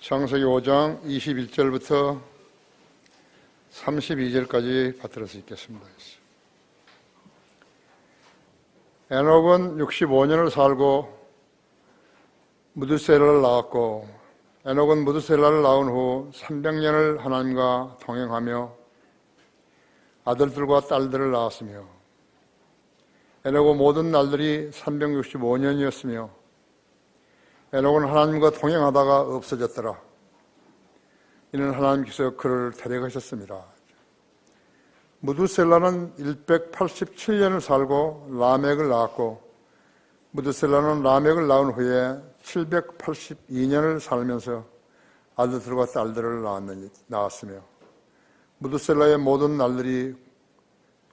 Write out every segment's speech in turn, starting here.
창세기 5장 21절부터 32절까지 받들어서 읽겠습니다. 에녹은 65년을 살고 무드셀라를 낳았고, 에녹은 무드셀라를 낳은 후 300년을 하나님과 동행하며 아들들과 딸들을 낳았으며, 에녹의 모든 날들이 365년이었으며 에녹은 하나님과 동행하다가 없어졌더라. 이는 하나님께서 그를 데려가셨습니다. 무드셀라는 187년을 살고 라멕을 낳았고, 무드셀라는 라멕을 낳은 후에 782년을 살면서 아들들과 딸들을 낳았으며, 무드셀라의 모든 날들이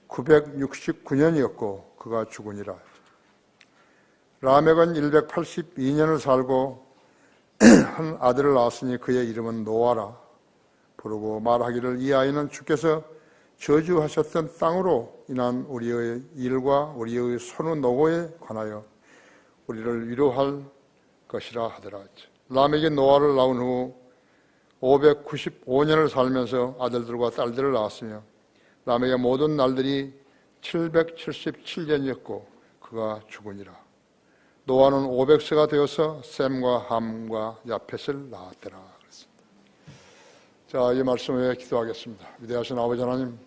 969년이었고 그가 죽으니라. 라멕은 182년을 살고 한 아들을 낳았으니 그의 이름은 노아라 부르고 말하기를, 이 아이는 주께서 저주하셨던 땅으로 인한 우리의 일과 우리의 손의 노고에 관하여 우리를 위로할 것이라 하더라. 라멕이 노아를 낳은 후 595년을 살면서 아들들과 딸들을 낳았으며, 라멕의 모든 날들이 777년이었고 그가 죽으니라. 노아는 500세가 되어서 셈과 함과 야펫을 낳았더라. 그랬습니다. 자, 이 말씀 위에 기도하겠습니다. 위대하신 아버지 하나님,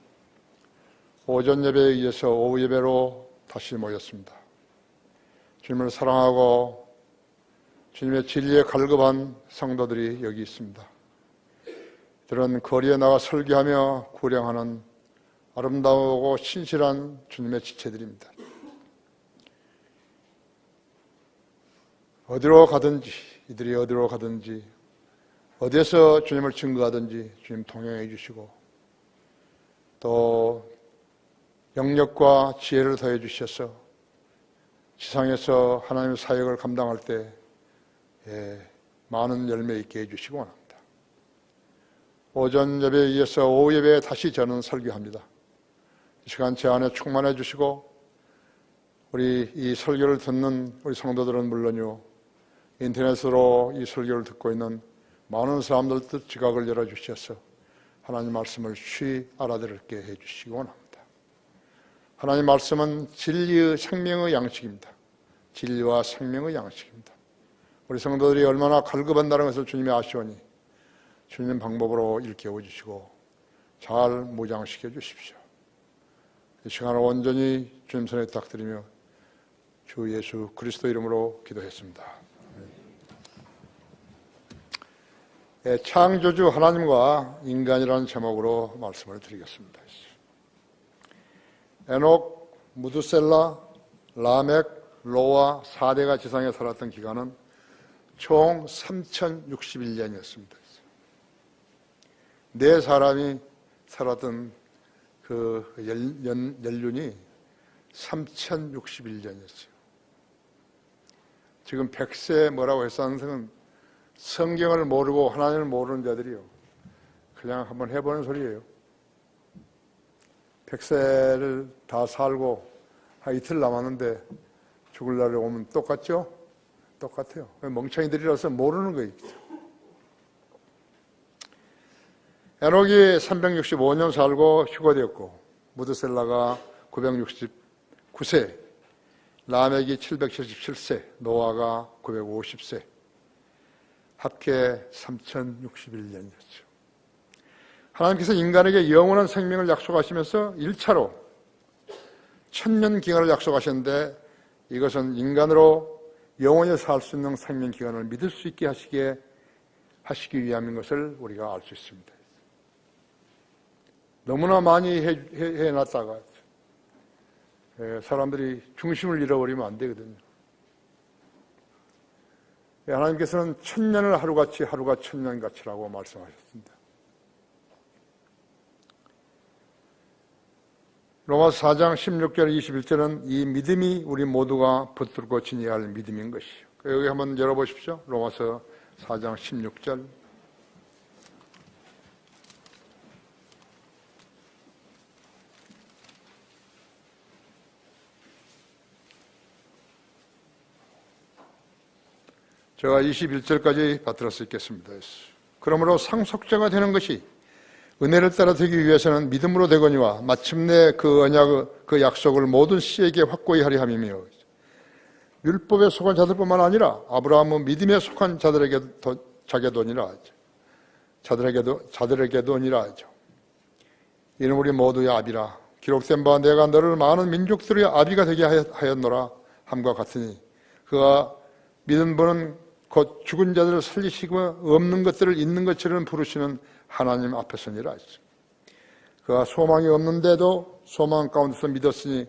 오전 예배에 의해서 오후 예배로 다시 모였습니다. 주님을 사랑하고 주님의 진리에 갈급한 성도들이 여기 있습니다. 이들은 거리에 나가 설교하며 구령하는 아름다우고 신실한 주님의 지체들입니다. 어디로 가든지, 이들이 어디로 가든지, 어디에서 주님을 증거하든지 주님 동행해 주시고, 또 영력과 지혜를 더해 주셔서 지상에서 하나님의 사역을 감당할 때 많은 열매 있게 해주시기 원합니다. 오전 예배에 이어서 오후 예배에 다시 저는 설교합니다. 이 시간 제 안에 충만해 주시고, 우리 이 설교를 듣는 우리 성도들은 물론요, 인터넷으로 이 설교를 듣고 있는 많은 사람들도 지각을 열어주셔서 하나님 말씀을 쉬 알아들게 해주시기 원합니다. 하나님 말씀은 진리의 생명의 양식입니다. 진리와 생명의 양식입니다. 우리 성도들이 얼마나 갈급한다는 것을 주님이 아시오니 주님 방법으로 일깨워 주시고 잘 무장시켜 주십시오. 이 시간을 온전히 주님 손에 부탁드리며 주 예수 그리스도 이름으로 기도했습니다. 창조주 하나님과 인간이라는 제목으로 말씀을 드리겠습니다. 에녹, 무드셀라, 라멕, 노아 4대가 지상에 살았던 기간은 총 3061년이었습니다. 네 사람이 살았던 그 연륜이 3061년이었어요. 지금 100세 뭐라고 해서 항상 성경을 모르고 하나님을 모르는 자들이요, 그냥 한번 해보는 소리예요. 100세를 다 살고 한 이틀 남았는데 죽을 날이 오면 똑같죠? 똑같아요. 멍청이들이라서 모르는 거예요. 에녹이 365년 살고 휴거되었고, 무드셀라가 969세, 라멕이 777세, 노아가 950세, 합계 3061년이었죠. 하나님께서 인간에게 영원한 생명을 약속하시면서 1차로 1000년 기간을 약속하셨는데, 이것은 인간으로 영원히 살 수 있는 생명 기간을 믿을 수 있게 하시기 위함인 것을 우리가 알 수 있습니다. 너무나 많이 해놨다가 사람들이 중심을 잃어버리면 안 되거든요. 하나님께서는 1000년을 하루같이, 하루가 1000년같이라고 말씀하셨습니다. 로마서 4장 16절 21절은 이 믿음이 우리 모두가 붙들고 지녀야 할 믿음인 것이요. 여기 한번 열어보십시오. 로마서 4장 16절. 제가 21절까지 받들어 수 있겠습니다. 그러므로 상속자가 되는 것이 은혜를 따라 되기 위해서는 믿음으로 되거니와 마침내 그 언약, 그 약속을 모든 씨에게 확고히 하리 함이며 율법에 속한 자들뿐만 아니라 아브라함은 믿음에 속한 자들에게도니라 하죠. 이는 우리 모두의 아비라. 기록된 바 내가 너를 많은 민족들의 아비가 되게 하였노라 함과 같으니 그가 믿은 분은 곧 죽은 자들을 살리시고 없는 것들을 있는 것처럼 부르시는 하나님 앞에서니라 하죠. 그가 소망이 없는데도 소망 가운데서 믿었으니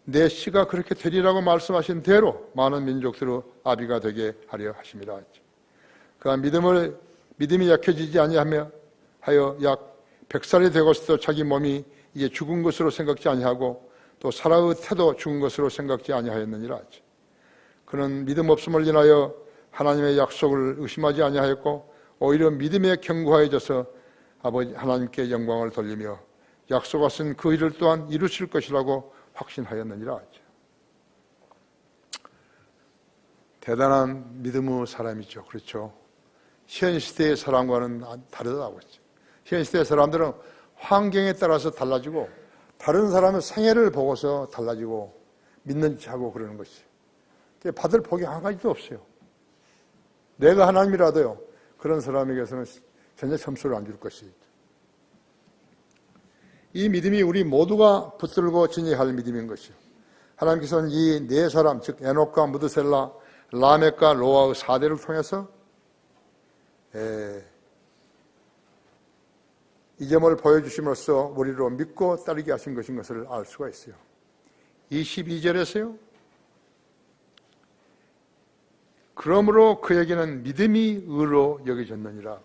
내 씨가 그렇게 되리라고 말씀하신 대로 많은 민족들의 아비가 되게 하려 하심이라 하죠. 그가 믿음이 약해지지 아니하며 하여 약 100살이 되고서도 자기 몸이 이제 죽은 것으로 생각지 아니하고 또 사라의 태도 죽은 것으로 생각지 아니하였느니라 하죠. 그는 믿음 없음을 인하여 하나님의 약속을 의심하지 아니하였고 오히려 믿음에 견고해져서 아버지 하나님께 영광을 돌리며 약속하신 그 일을 또한 이루실 것이라고 확신하였느니라 하죠. 대단한 믿음의 사람이죠. 그렇죠. 현 시대의 사람과는 다르다고 했죠. 현 시대의 사람들은 환경에 따라서 달라지고 다른 사람의 생애를 보고서 달라지고 믿는 척하고 그러는 것이죠. 받을 복이 한 가지도 없어요. 내가 하나님이라도요. 그런 사람에게서는 전혀 점수를 안 줄 것이죠. 이 믿음이 우리 모두가 붙들고 지녀야 할 믿음인 것이요. 하나님께서는 이 네 사람, 즉 에녹과 무드셀라, 라멕과 노아의 4대를 통해서 이 점을 보여주심으로써 우리로 믿고 따르게 하신 것인 것을 알 수가 있어요. 22절에서요. 그러므로 그에게는 믿음이 의로 여겨졌느니라.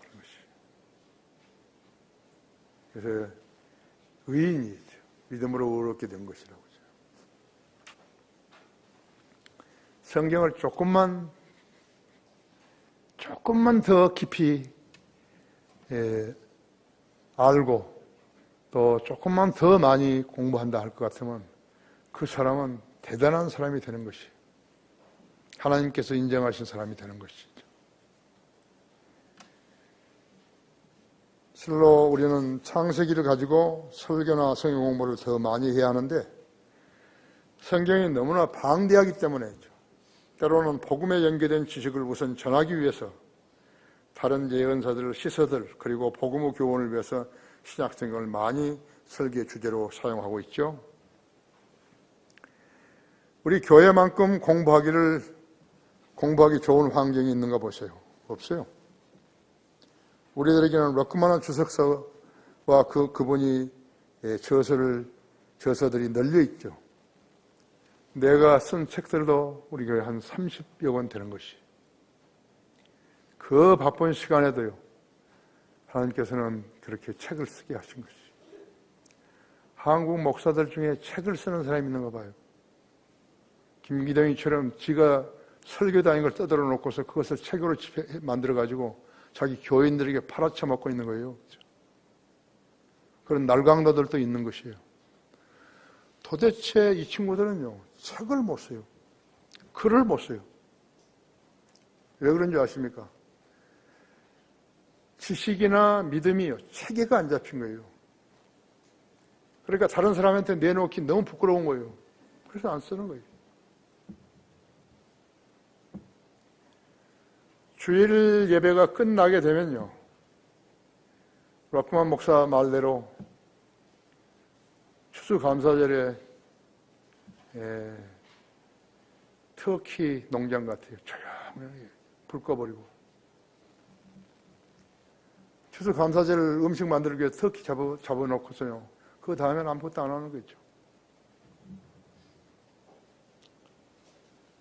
그래서 의인이죠. 믿음으로 의롭게 된 것이라고. 성경을 조금만 더 깊이 알고 또 조금만 더 많이 공부한다 할 것 같으면 그 사람은 대단한 사람이 되는 것이에요. 하나님께서 인정하신 사람이 되는 것이죠. 실로 우리는 창세기를 가지고 설교나 성경 공부를 더 많이 해야 하는데 성경이 너무나 방대하기 때문에 때로는 복음에 연계된 지식을 우선 전하기 위해서 다른 예언사들, 시서들 그리고 복음의 교훈을 위해서 신약성경을 많이 설교의 주제로 사용하고 있죠. 우리 교회만큼 공부하기 좋은 환경이 있는가 보세요. 없어요. 우리들에게는 럭크만한 주석서와 그분이 저서들이 널려 있죠. 내가 쓴 책들도 우리 교회 한 30여 권 되는 것이. 그 바쁜 시간에도요, 하나님께서는 그렇게 책을 쓰게 하신 것이. 한국 목사들 중에 책을 쓰는 사람이 있는가 봐요. 김기동이처럼 지가 설교 다닌 걸 떠들어 놓고서 그것을 책으로 만들어가지고 자기 교인들에게 팔아쳐 먹고 있는 거예요. 그런 날강도들도 있는 것이에요. 도대체 이 친구들은요, 책을 못 써요. 글을 못 써요. 왜 그런지 아십니까? 지식이나 믿음이요, 체계가 안 잡힌 거예요. 그러니까 다른 사람한테 내놓기 너무 부끄러운 거예요. 그래서 안 쓰는 거예요. 주일 예배가 끝나게 되면요, 락크만 목사 말대로 추수감사절에 터키 농장 같아요. 조용하게 불 꺼버리고 추수감사절 음식 만들기 위해서 터키 잡아놓고서요, 그 다음에는 아무것도 안 하는 거죠.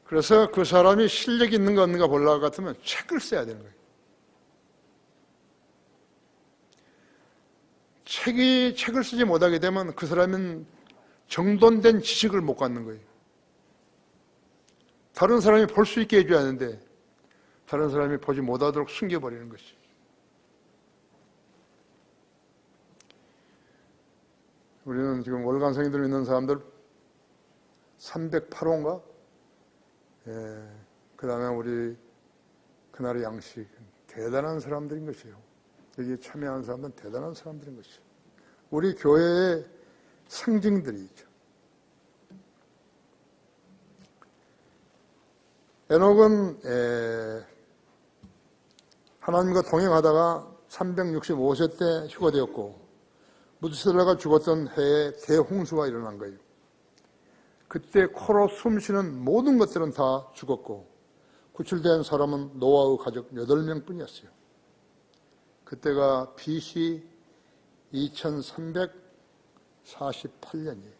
그래서 그 사람이 실력이 있는가 없는가 보려고 같으면 책을 써야 되는 거예요. 책을 쓰지 못하게 되면 그 사람은 정돈된 지식을 못 갖는 거예요. 다른 사람이 볼 수 있게 해줘야 하는데 다른 사람이 보지 못하도록 숨겨버리는 것이. 우리는 지금 월간성인들 있는 사람들 308호인가? 그 다음에 우리 그날의 양식, 대단한 사람들인 것이에요. 여기에 참여한 사람들은 대단한 사람들인 것이에요. 우리 교회의 상징들이죠. 에녹은 하나님과 동행하다가 365세 때 휴거되었고 무드셀라가 죽었던 해에 대홍수가 일어난 거예요. 그때 코로 숨쉬는 모든 것들은 다 죽었고 구출된 사람은 노아의 가족 8명 뿐이었어요. 그때가 BC 2348년이에요.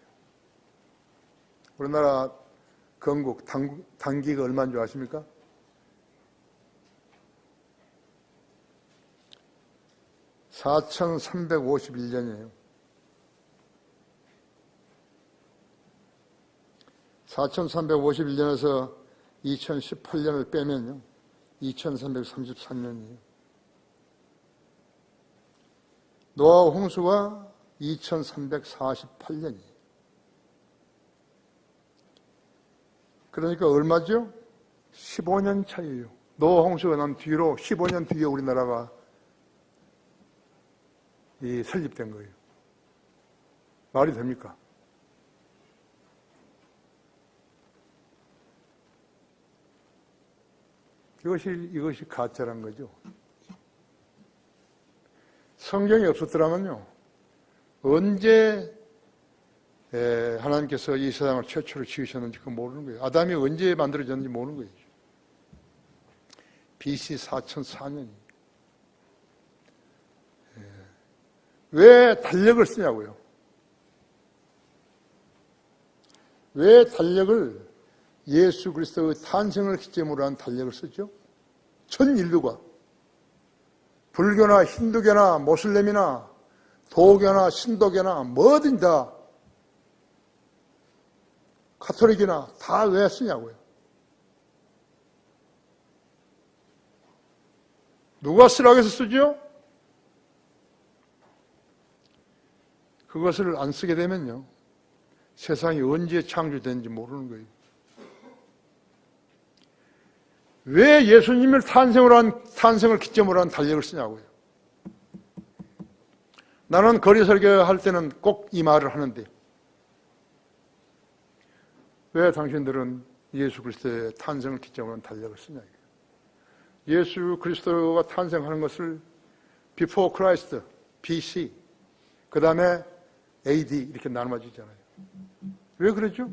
우리나라 건국 단기가 얼마인 줄 아십니까? 4351년이에요. 4351년에서 2018년을 빼면요, 2333년이에요. 노아 홍수가 2348년이에요. 그러니까 얼마죠? 15년 차이에요. 노아 홍수가 난 뒤로 15년 뒤에 우리나라가 설립된 거예요. 말이 됩니까? 이것이 가짜란 거죠. 성경이 없었더라면요, 언제 하나님께서 이 세상을 최초로 지으셨는지 그거 모르는 거예요. 아담이 언제 만들어졌는지 모르는 거예요. BC 4004년이. 왜 달력을 쓰냐고요? 왜 달력을, 예수 그리스도의 탄생을 기점으로 한 달력을 쓰죠? 전 인류가 불교나 힌두교나 모슬렘이나 도교나 신도교나 뭐든 다 가톨릭이나 다 왜 쓰냐고요? 누가 쓰라고 해서 쓰죠? 그것을 안 쓰게 되면요, 세상이 언제 창조됐는지 모르는 거예요. 왜 예수님을 탄생을 기점으로 한 달력을 쓰냐고요. 나는 거리 설교할 때는 꼭 이 말을 하는데, 왜 당신들은 예수 그리스도의 탄생을 기점으로 한 달력을 쓰냐. 예수 그리스도가 탄생하는 것을 before Christ, BC, 그 다음에 AD 이렇게 나눠지잖아요. 왜 그러죠?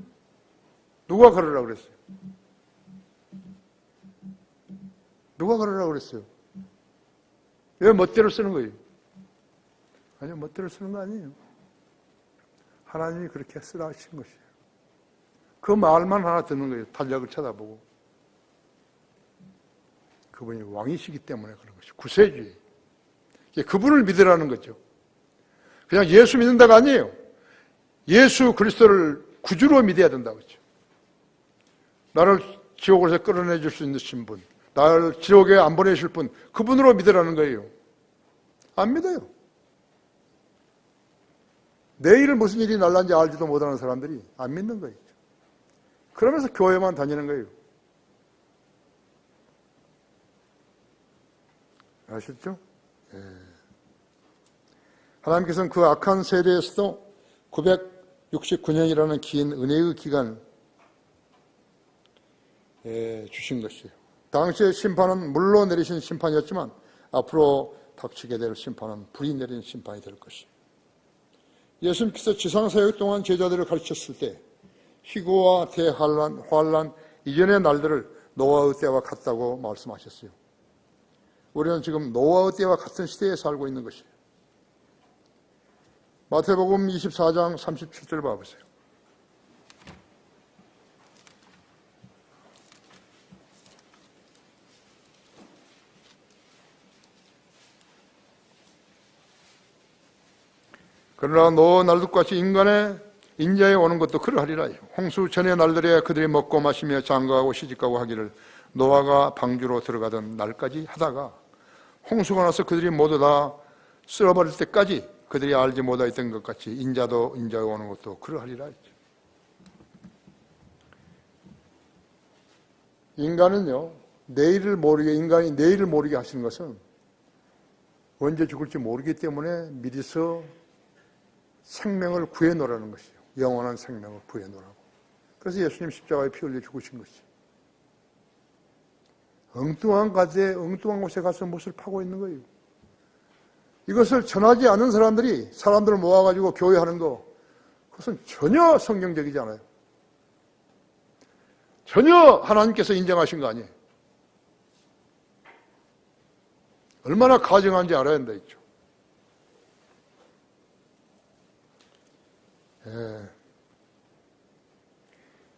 누가 그러라고 그랬어요? 누가 그러라고 그랬어요? 왜 멋대로 쓰는 거예요? 아니요, 멋대로 쓰는 거 아니에요. 하나님이 그렇게 쓰라 하신 것이에요. 그 말만 하나 듣는 거예요. 달력을 쳐다보고. 그분이 왕이시기 때문에 그런 것이죠. 구세주의. 그분을 믿으라는 거죠. 그냥 예수 믿는다가 아니에요. 예수 그리스도를 구주로 믿어야 된다고 그죠. 나를 지옥에서 끌어내줄 수 있는 분, 나를 지옥에 안 보내실 분, 그분으로 믿으라는 거예요. 안 믿어요. 내일 무슨 일이 날란지 알지도 못하는 사람들이 안 믿는 거예요. 그러면서 교회만 다니는 거예요. 아셨죠? 예. 하나님께서는 그 악한 세대에서도 969년이라는 긴 은혜의 기간을 주신 것이에요. 당시의 심판은 물로 내리신 심판이었지만 앞으로 닥치게 될 심판은 불이 내린 심판이 될 것이에요. 예수님께서 지상사역 동안 제자들을 가르쳤을 때 희고와 대환란, 환란 이전의 날들을 노아의 때와 같다고 말씀하셨어요. 우리는 지금 노아의 때와 같은 시대에 살고 있는 것이에요. 마태복음 24장 37절 봐보세요. 그러나 노아 날도 같이 인자에 오는 것도 그러하리라. 홍수 전의 날들에 그들이 먹고 마시며 장가하고 시집가고 하기를 노아가 방주로 들어가던 날까지 하다가 홍수가 나서 그들이 모두 다 쓸어버릴 때까지 그들이 알지 못하였던 것 같이 인자도 인자에 오는 것도 그러하리라. 인간은요, 내일을 모르게, 인간이 내일을 모르게 하시는 것은 언제 죽을지 모르기 때문에 미리서 생명을 구해놓으라는 것이에요. 영원한 생명을 구해놓으라고. 그래서 예수님 십자가에 피 흘려 죽으신 것이죠. 엉뚱한 가지에 엉뚱한 곳에 가서 못을 파고 있는 거예요. 이것을 전하지 않은 사람들이 사람들을 모아가지고 교회하는 거, 그것은 전혀 성경적이지 않아요. 전혀 하나님께서 인정하신 거 아니에요. 얼마나 가증한지 알아야 된다 했죠.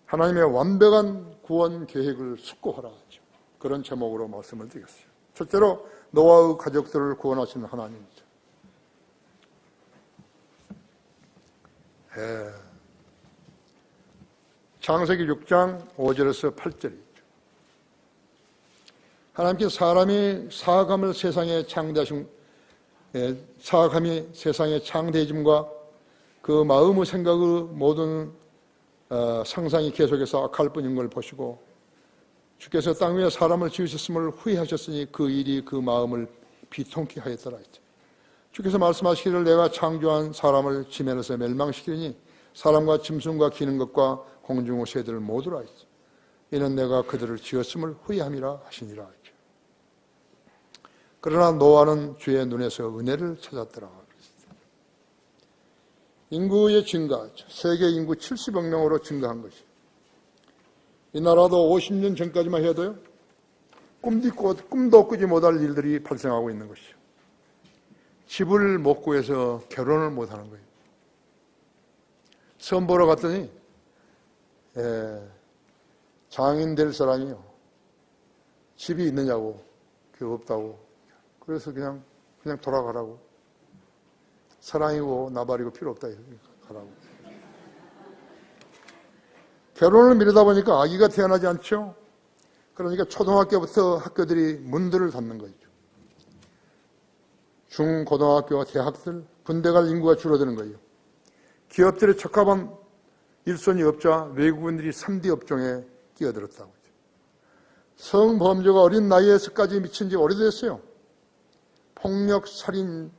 하나님의 완벽한 구원 계획을 숙고하라 하죠. 그런 제목으로 말씀을 드렸어요. 첫째로 노아의 가족들을 구원하시는 하나님이죠. 창세기 6장 5절에서 8절이죠. 하나님께서 사람이 사악함을 세상에 창대하신, 사악함이 세상에 창대해짐과 그 마음의 생각의 모든 상상이 계속해서 악할 뿐인 걸 보시고 주께서 땅 위에 사람을 지으셨음을 후회하셨으니 그 일이 그 마음을 비통케 하였더라 했죠. 주께서 말씀하시기를 내가 창조한 사람을 지면에서 멸망시키니 사람과 짐승과 기는 것과 공중의 새들을 모두라 했죠. 이는 내가 그들을 지었음을 후회함이라 하시니라 했죠. 그러나 노아는 주의 눈에서 은혜를 찾았더라. 인구의 증가, 세계 인구 70억 명으로 증가한 것이. 이 나라도 50년 전까지만 해도요, 꿈도 꾸지 못할 일들이 발생하고 있는 것이죠. 집을 못 구해서 결혼을 못 하는 거예요. 시험 보러 갔더니, 장인 될 사람이요. 집이 있느냐고, 그게 없다고. 그래서 그냥 돌아가라고. 사랑이고 나발이고 필요 없다. 가라고. 결혼을 미루다 보니까 아기가 태어나지 않죠. 그러니까 초등학교부터 학교들이 문들을 닫는 거죠. 중고등학교와 대학들, 군대 갈 인구가 줄어드는 거예요. 기업들의 적합한 일손이 없자 외국인들이 3D 업종에 끼어들었다고. 성범죄가 어린 나이에서까지 미친 지 오래됐어요. 폭력, 살인,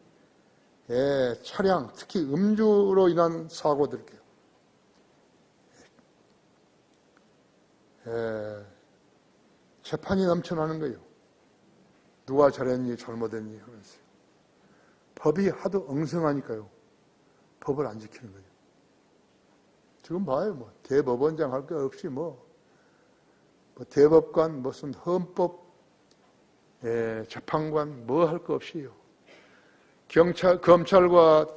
차량, 특히 음주로 인한 사고들이요. 재판이 넘쳐나는 거예요. 누가 잘했니, 잘못했니 하면서. 법이 하도 엉성하니까요. 법을 안 지키는 거예요. 지금 봐요. 대법원장 할 거 없이 대법관, 무슨 헌법, 재판관, 할 거 없이요. 검찰과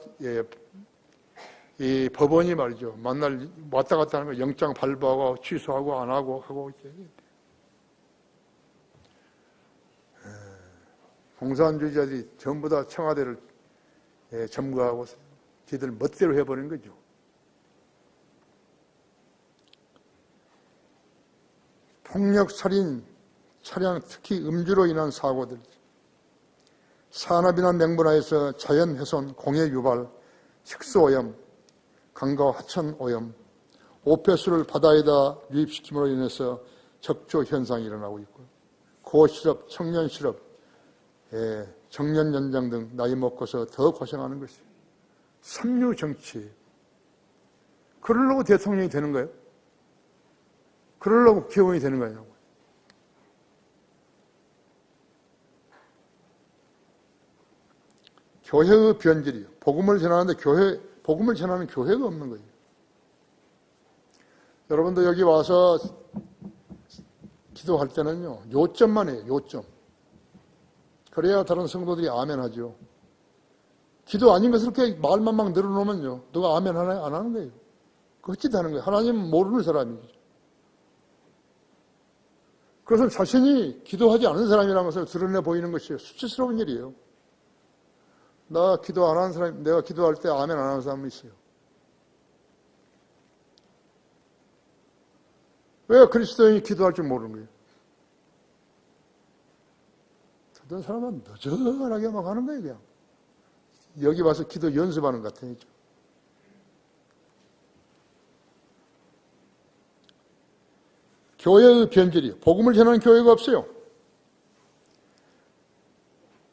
이 법원이 말이죠. 왔다 갔다 하는 거 영장 발부하고 취소하고 안 하고 이제. 공산주의자들이 전부 다 청와대를 점거하고 지들 멋대로 해버린 거죠. 폭력, 살인, 차량, 특히 음주로 인한 사고들, 산업이나 맹문화에서 자연훼손, 공해유발, 식수오염, 강과 하천오염, 오폐수를 바다에다 유입시킴으로 인해서 적조현상이 일어나고 있고, 고실업, 청년실업, 정년연장 등 나이 먹고서 더 고생하는 것이에요. 삼류정치. 그러려고 대통령이 되는 거예요? 그러려고 기원이 되는 거냐고. 교회의 변질이요. 복음을 전하는데 복음을 전하는 교회가 없는 거예요. 여러분도 여기 와서 기도할 때는요, 요점만 해요, 요점. 그래야 다른 성도들이 아멘 하죠. 기도 아닌 것을 이렇게 말만 막 늘어놓으면요, 누가 아멘 하나요? 안 하는 거예요. 그 어찌 되는 거예요? 하나님은 모르는 사람이죠. 그것은 자신이 기도하지 않은 사람이라는 것을 드러내 보이는 것이 수치스러운 일이에요. 나 기도 안 하는 사람, 내가 기도할 때 아멘 안 하는 사람이 있어요. 왜 그리스도인이 기도할 줄 모르는 거예요? 어떤 사람은 너저하게 막 하는 거예요, 그냥. 여기 와서 기도 연습하는 것 같아요. 교회의 변질이요. 복음을 전하는 교회가 없어요.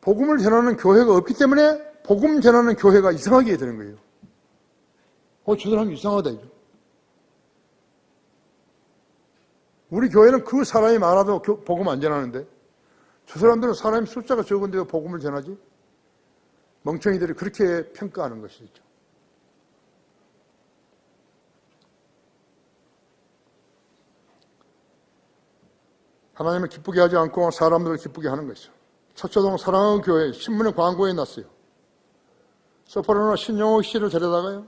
복음을 전하는 교회가 없기 때문에 복음 전하는 교회가 이상하게 되는 거예요. 저 사람 이상하다 이죠. 우리 교회는 그 사람이 많아도 복음 안 전하는데 저 사람들은 사람이 숫자가 적은데도 복음을 전하지? 멍청이들이 그렇게 평가하는 것이죠. 하나님을 기쁘게 하지 않고 사람들을 기쁘게 하는 것이죠. 서초동 사랑하는 교회 신문에 광고에 났어요. 소프라노 신영옥 씨를 데려다가요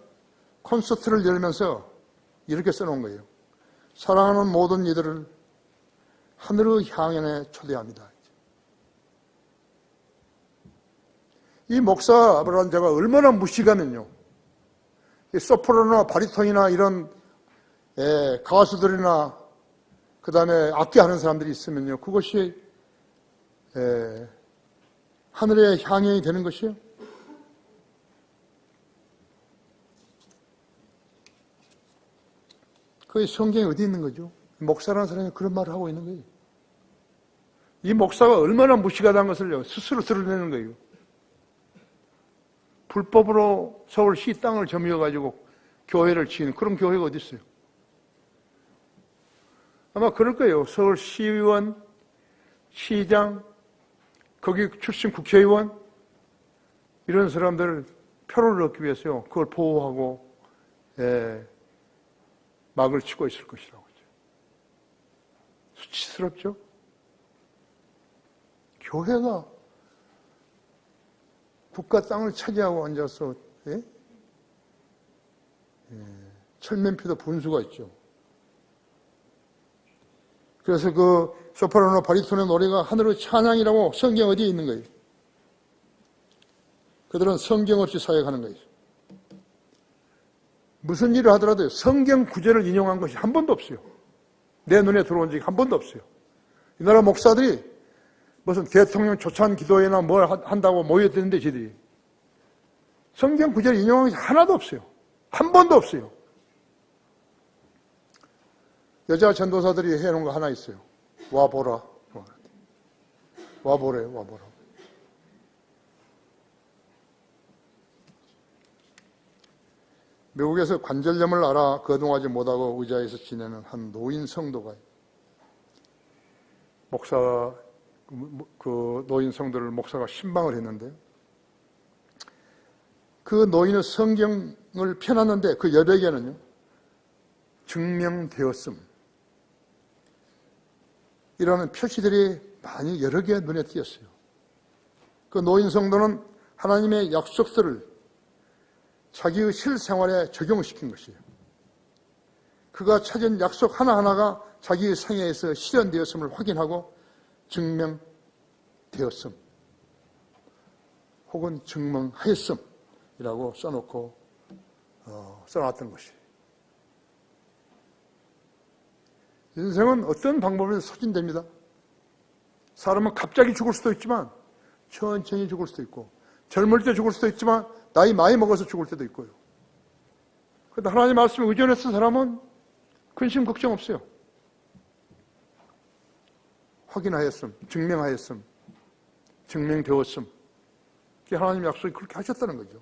콘서트를 열면서 이렇게 써놓은 거예요. 사랑하는 모든 이들을 하늘의 향연에 초대합니다. 이 목사라는 자가 얼마나 무식하면요. 이 소프라노나 바리톤이나 이런 가수들이나 그 다음에 악기하는 사람들이 있으면요. 그것이 하늘의 향연이 되는 것이요. 그게 성경에 어디 있는 거죠? 목사라는 사람이 그런 말을 하고 있는 거예요. 이 목사가 얼마나 무식하다는 것을 스스로 드러내는 거예요. 불법으로 서울시 땅을 점유해가지고 교회를 지은 그런 교회가 어디 있어요? 아마 그럴 거예요. 서울시의원, 시장, 거기 출신 국회의원 이런 사람들을 표를 얻기 위해서요. 그걸 보호하고 막을 치고 있을 것이라고. 수치스럽죠? 교회가 국가 땅을 차지하고 앉아서 철면피도 분수가 있죠. 그래서 그 소프라노 바리톤의 노래가 하늘의 찬양이라고 성경 어디에 있는 거예요? 그들은 성경 없이 사역하는 거예요. 무슨 일을 하더라도 성경 구절을 인용한 것이 한 번도 없어요. 내 눈에 들어온 적이 한 번도 없어요. 이 나라 목사들이 무슨 대통령 초청 기도회나 뭘 한다고 모였는데 저들이 성경 구절 인용한 것이 하나도 없어요. 한 번도 없어요. 여자 전도사들이 해놓은 거 하나 있어요. 와보라. 와보래, 와보라. 미국에서 관절염을 알아 거동하지 못하고 의자에서 지내는 한 노인 성도가 목사가 그 노인 성도를 목사가 신방을 했는데 그 노인은 성경을 펴놨는데 그 여백에는요 증명되었음 이라는 표시들이 많이 여러 개 눈에 띄었어요. 그 노인 성도는 하나님의 약속들을 자기의 실생활에 적용시킨 것이에요. 그가 찾은 약속 하나하나가 자기의 생애에서 실현되었음을 확인하고 증명되었음 혹은 증명하였음이라고 써놓고 써놨던 것이에요. 인생은 어떤 방법으로 소진됩니다. 사람은 갑자기 죽을 수도 있지만 천천히 죽을 수도 있고 젊을 때 죽을 수도 있지만 나이 많이 먹어서 죽을 때도 있고요. 그런데 하나님 말씀에 의존해서 사람은 근심 걱정 없어요. 확인하였음, 증명하였음, 증명되었음. 그게 하나님 약속이 그렇게 하셨다는 거죠.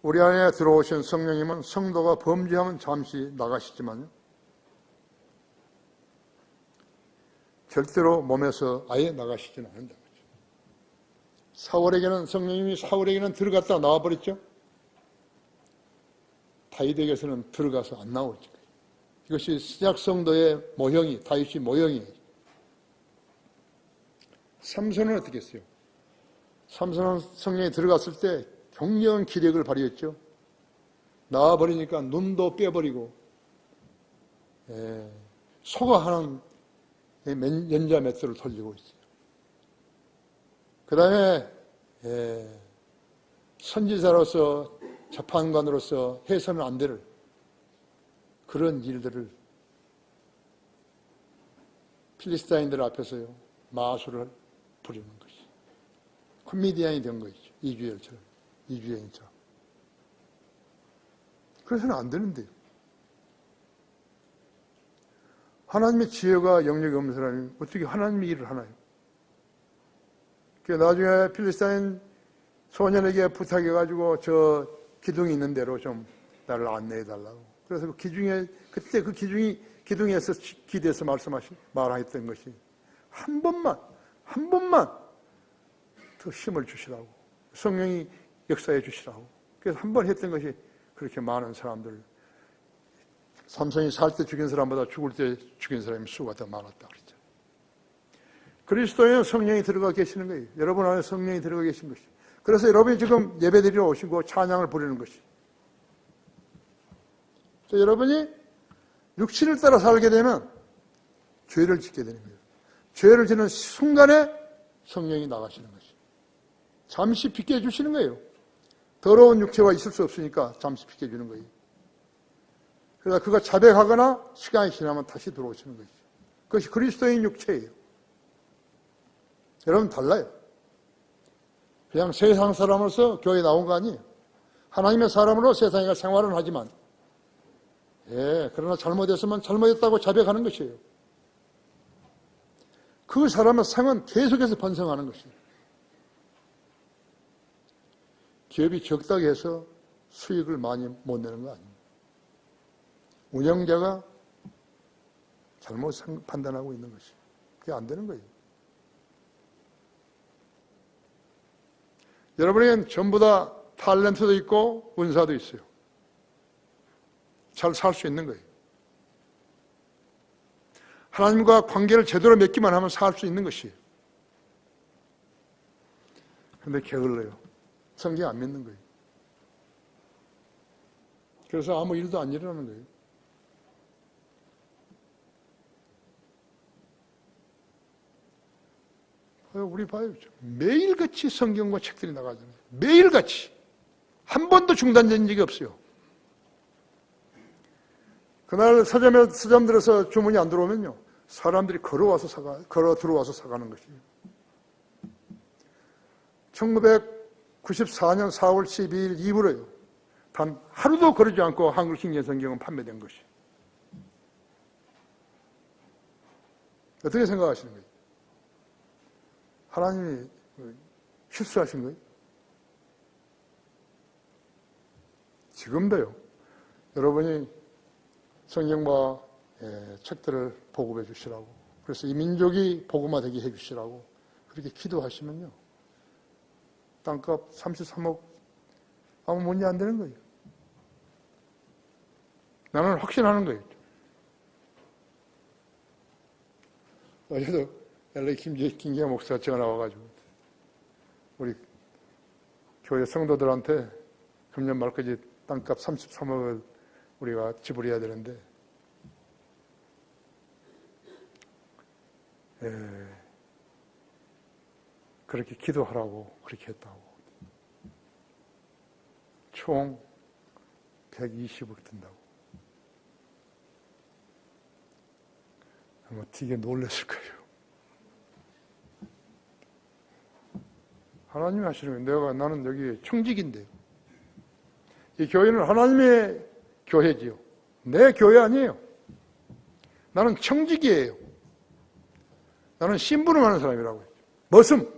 우리 안에 들어오신 성령님은 성도가 범죄하면 잠시 나가시지만요. 절대로 몸에서 아예 나가시지는 않는다는 거죠. 사울에게는 성령님이 사울에게는 들어갔다 나와버렸죠. 다윗에게서는 들어가서 안 나오죠. 이것이 신약 성도의 모형이 다윗의 모형이에요. 삼손은 어떻게 했어요? 삼손은 성령이 들어갔을 때 경려한 기력을 발휘했죠. 나와버리니까 눈도 빼버리고 소가 하는 연자 맷돌을 돌리고 있어요. 그 다음에 선지자로서 재판관으로서 해서는 안 될 그런 일들을 필리스타인들 앞에서요 마술을 부리는 것이 코미디언이 된 것이죠. 이주연처럼. 그래서는 안 되는데요. 하나님의 지혜가 영역이 없는 사람이 어떻게 하나님의 일을 하나요? 나중에 필리스타인 소년에게 부탁해가지고 저 기둥이 있는 대로 좀 나를 안내해달라고. 그래서 그 기둥에, 그때 그 기둥에서 기대서 말했던 것이 한 번만 더 힘을 주시라고. 성령이 역사해 주시라고. 그래서 한 번 했던 것이 그렇게 많은 사람들, 삼손이 살 때 죽인 사람보다 죽을 때 죽인 사람의 수가 더 많았다 그랬죠. 그리스도에 성령이 들어가 계시는 거예요. 여러분 안에 성령이 들어가 계신 것이. 그래서 여러분이 지금 예배드리러 오시고 찬양을 부르는 것이. 여러분이 육신을 따라 살게 되면 죄를 짓게 되는 거예요. 죄를 짓는 순간에 성령이 나가시는 것이. 잠시 비켜주시는 거예요. 더러운 육체가 있을 수 없으니까 잠시 비켜주는 거예요. 그러다 그가 자백하거나 시간이 지나면 다시 들어오시는 것이죠. 그것이 그리스도인 육체예요. 여러분 달라요. 그냥 세상 사람으로서 교회에 나온 거 아니에요. 하나님의 사람으로 세상에 생활은 하지만 그러나 잘못했으면 잘못했다고 자백하는 것이에요. 그 사람의 생은 계속해서 번성하는 것이에요. 기업이 적다고 해서 수익을 많이 못 내는 거 아닙니다. 운영자가 잘못 판단하고 있는 것이. 그게 안 되는 거예요. 여러분에겐 전부 다 탤런트도 있고 은사도 있어요. 잘 살 수 있는 거예요. 하나님과 관계를 제대로 맺기만 하면 살 수 있는 것이에요. 그런데 게을러요. 성경 안 믿는 거예요. 그래서 아무 일도 안 일어나는 거예요. 우리 봐요. 매일같이 성경과 책들이 나가잖아요. 매일같이. 한 번도 중단된 적이 없어요. 그날 서점 들어서 주문이 안 들어오면요. 사람들이 걸어 들어와서 사가는 것이에요. 1994년 4월 12일 이후로요. 단 하루도 거르지 않고 한글 신약 성경은 판매된 것이. 어떻게 생각하시는 거예요? 하나님이 실수하신 거예요? 지금도요. 여러분이 성경과 책들을 보급해 주시라고. 그래서 이 민족이 복음화되게 해 주시라고 그렇게 기도하시면요. 땅값 33억 아무 문제 안 되는 거예요. 나는 확신하는 거예요. 어제도 LA 김기현 목사가 전화 와가지고 우리 교회 성도들한테 금년 말까지 땅값 33억을 우리가 지불해야 되는데 그렇게 기도하라고 그렇게 했다고. 총 120억 든다고. 아마 되게 놀랐을 거예요. 하나님이 하시는 거예요. 나는 여기 청직인데요. 이 교회는 하나님의 교회지요. 내 교회 아니에요. 나는 청직이에요. 나는 심부름하는 사람이라고 했죠. 머슴.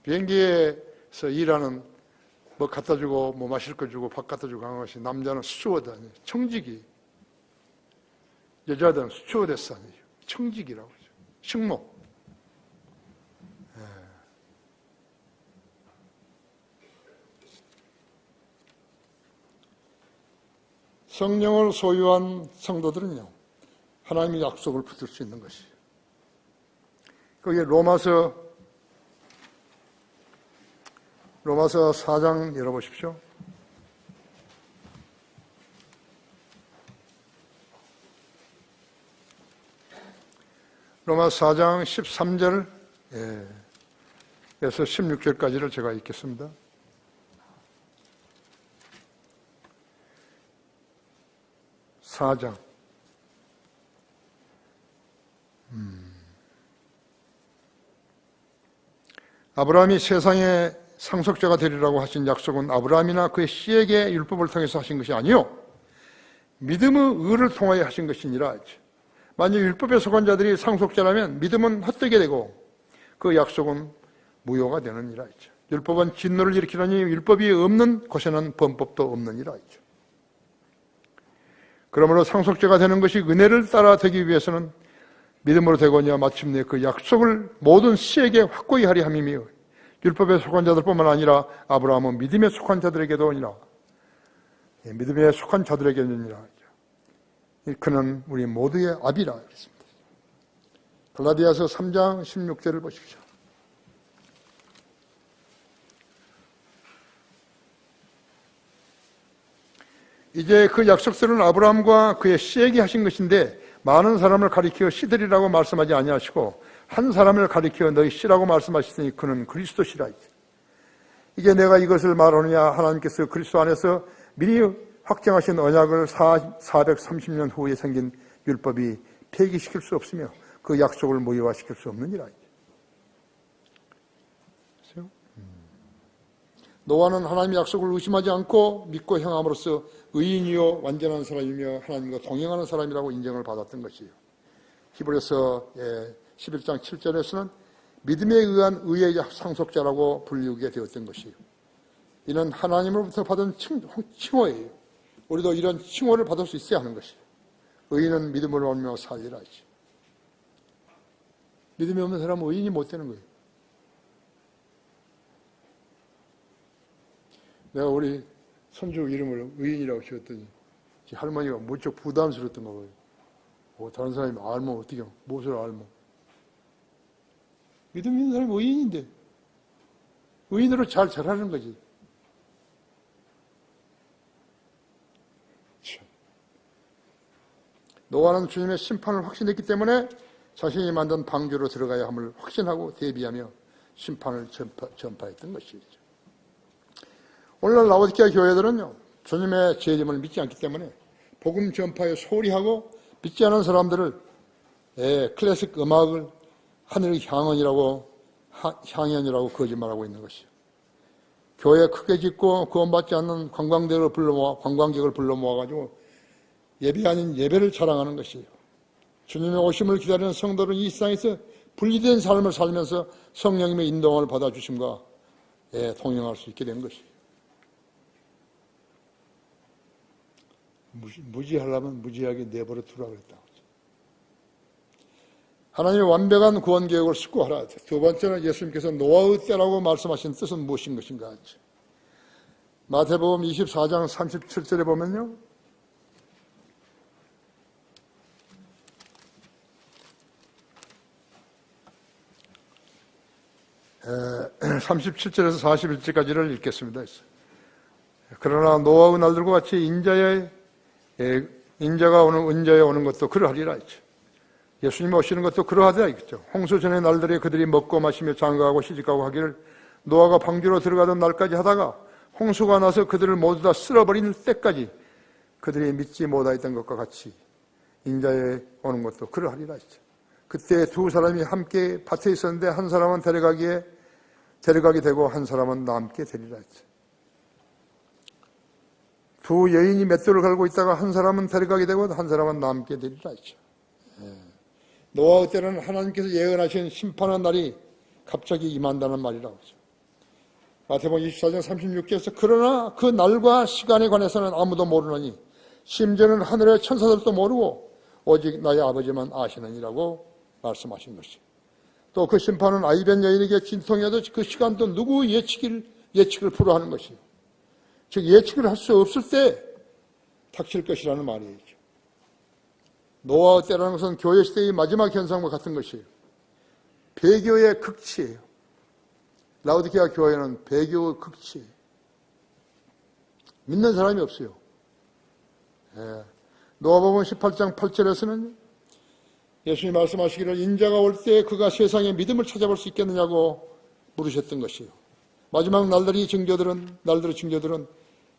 비행기에서 일하는 뭐 갖다 주고 뭐 마실 거 주고 밥 갖다 주고 하는 것이 남자는 스튜어드 아니에요. 청직이. 여자들은 스튜어데스 아니에요. 청직이라고 하죠. 식모. 성령을 소유한 성도들은요, 하나님의 약속을 붙들 수 있는 것이에요. 거기에 로마서 4장 열어보십시오. 로마서 4장 13절에서 16절까지를 제가 읽겠습니다. 아브라함이 세상의 상속자가 되리라고 하신 약속은 아브라함이나 그의 씨에게 율법을 통해서 하신 것이 아니요 믿음의 의를 통하여 하신 것이니라. 만약 율법에 속한 자들이 상속자라면 믿음은 헛되게 되고 그 약속은 무효가 되느니라. 율법은 진노를 일으키느니 율법이 없는 곳에는 범법도 없느니라. 그러므로 상속자가 되는 것이 은혜를 따라 되기 위해서는 믿음으로 되거니와 마침내 그 약속을 모든 씨에게 확고히 하리 함이며 율법에 속한 자들뿐만 아니라 아브라함은 믿음에 속한 자들에게도니라. 믿음에 속한 자들에게니라. 그는 우리 모두의 아비라 그랬습니다. 갈라디아서 3장 16절을 보십시오. 이제 그 약속들은 아브라함과 그의 씨에게 하신 것인데 많은 사람을 가리켜 씨들이라고 말씀하지 아니하시고 한 사람을 가리켜 너희 씨라고 말씀하시더니 그는 그리스도시라. 이제 내가 이것을 말하느냐 하나님께서 그리스도 안에서 미리 확정하신 언약을 430년 후에 생긴 율법이 폐기시킬 수 없으며 그 약속을 무효화시킬 수 없느니라. 노아는 하나님의 약속을 의심하지 않고 믿고 행함으로써 의인이요 완전한 사람이며 하나님과 동행하는 사람이라고 인정을 받았던 것이에요. 히브리서 11장 7절에서는 믿음에 의한 의의 상속자라고 불리우게 되었던 것이에요. 이는 하나님으로부터 받은 칭호예요. 우리도 이런 칭호를 받을 수 있어야 하는 것이에요. 의인은 믿음으로 말미암아 살리라. 믿음이 없는 사람은 의인이 못 되는 거예요. 내가 우리 손주 이름을 의인이라고 지었더니 할머니가 무척 부담스러웠던 거예요. 다른 사람이 알면 어떻게 무엇을 알면. 믿음 있는 사람이 의인인데 의인으로 잘 자라는 거지. 노아는 주님의 심판을 확신했기 때문에 자신이 만든 방주로 들어가야 함을 확신하고 대비하며 심판을 전파했던 것이죠. 오늘날 라오디게아 교회들은요, 주님의 재림을 믿지 않기 때문에 복음 전파에 소홀히 하고 믿지 않은 사람들을 클래식 음악을 하늘의 향연이라고 거짓말하고 있는 것이죠. 교회 크게 짓고 구원받지 않는 관광객을 불러 모아가지고 예배 아닌 예배를 자랑하는 것이에요. 주님의 오심을 기다리는 성도는 이 세상에서 분리된 삶을 살면서 성령님의 인도를 받아주심과 동행할 수 있게 된 것이에요. 무지하려면 무지하게 내버려 두라 그랬다. 하나님의 완벽한 구원 계획을 숙고하라. 두 번째는 예수님께서 노아의 때라고 말씀하신 뜻은 무엇인 것인가. 마태복음 24장 37절에 보면요. 37절에서 41절까지를 읽겠습니다. 그러나 노아의 날들과 같이 인자가 오는 은자에 오는 것도 그러하리라 했죠. 예수님이 오시는 것도 그러하리라 했죠. 홍수 전의 날들에 그들이 먹고 마시며 장가하고 시집가고 하기를 노아가 방주로 들어가던 날까지 하다가 홍수가 나서 그들을 모두 다 쓸어버리는 때까지 그들이 믿지 못하였던 것과 같이 인자에 오는 것도 그러하리라 했죠. 그때 두 사람이 함께 밭에 있었는데 한 사람은 데려가게 되고 한 사람은 남게 되리라 했죠. 두 여인이 맷돌을 갈고 있다가 한 사람은 데려가게 되고 한 사람은 남게 되리라 했죠. 노아의 때는 하나님께서 예언하신 심판의 날이 갑자기 임한다는 말이라고 하죠. 마태복음 24장 36절에서 그러나 그 날과 시간에 관해서는 아무도 모르느니 심지어는 하늘의 천사들도 모르고 오직 나의 아버지만 아시느니라고 말씀하신 것이죠. 또 그 심판은 아이벤 여인에게 진통이어도 그 시간도 누구 예측을 불허하는 것이에요. 즉 예측을 할 수 없을 때 닥칠 것이라는 말이죠. 노아의 때라는 것은 교회 시대의 마지막 현상과 같은 것이에요. 배교의 극치예요. 라오디게아 교회는 배교의 극치예요. 믿는 사람이 없어요. 노아복음 18장 8절에서는 예수님이 말씀하시기를 인자가 올 때 그가 세상에 믿음을 찾아볼 수 있겠느냐고 물으셨던 것이에요. 마지막 날들의 증거들은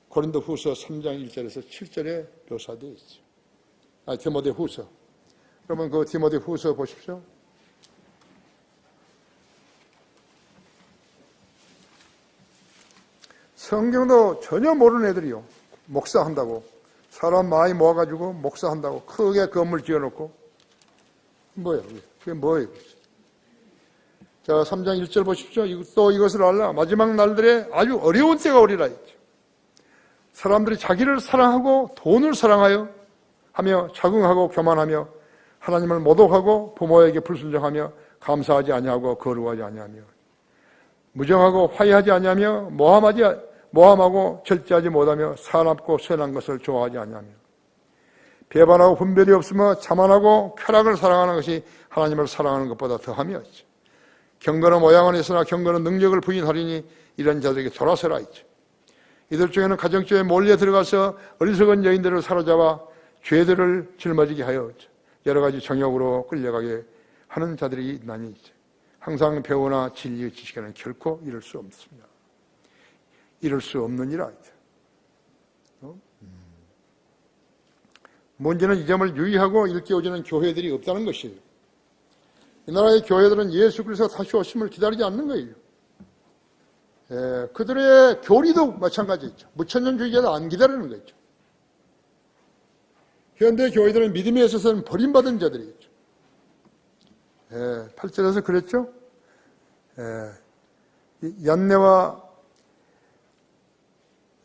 고린도 후서 3장 1절에서 7절에 묘사되어 있죠. 디모데 후서. 그러면 그 디모데 후서 보십시오. 성경도 전혀 모르는 애들이요. 목사한다고 사람 많이 모아가지고 목사한다고 크게 건물 지어놓고 뭐예요? 그게 뭐예요? 자, 3장 1절 보십시오. 또 이것을 알라. 마지막 날들에 아주 어려운 때가 오리라 했죠. 사람들이 자기를 사랑하고 돈을 사랑하여 하며 자궁하고 교만하며 하나님을 모독하고 부모에게 불순종하며 감사하지 아니하고 거룩하지 아니하며 무정하고 화해하지 아니하며 모함하고 절제하지 못하며 사납고 선한 것을 좋아하지 아니하며 배반하고 분별이 없으며 자만하고 쾌락을 사랑하는 것이 하나님을 사랑하는 것보다 더하며 있죠. 경건한 모양은 있으나 경건한 능력을 부인하리니 이런 자들에게 돌아서라 있죠. 이들 중에는 가정집에 몰래 들어가서 어리석은 여인들을 사로잡아 죄들을 짊어지게 하여 여러 가지 정욕으로 끌려가게 하는 자들이 있나니 있죠. 항상 배우나 진리의 지식에는 결코 이룰 수 없습니다. 이룰 수 없느니라. 문제는 이 점을 유의하고 일깨워주는 교회들이 없다는 것이에요. 이 나라의 교회들은 예수 그리스도가 다시 오심을 기다리지 않는 거예요. 그들의 교리도 마찬가지죠. 무천년주의자도 안 기다리는 거죠. 현대 교회들은 믿음에 있어서는 버림받은 자들이죠. 8절에서 그랬죠. 얀네와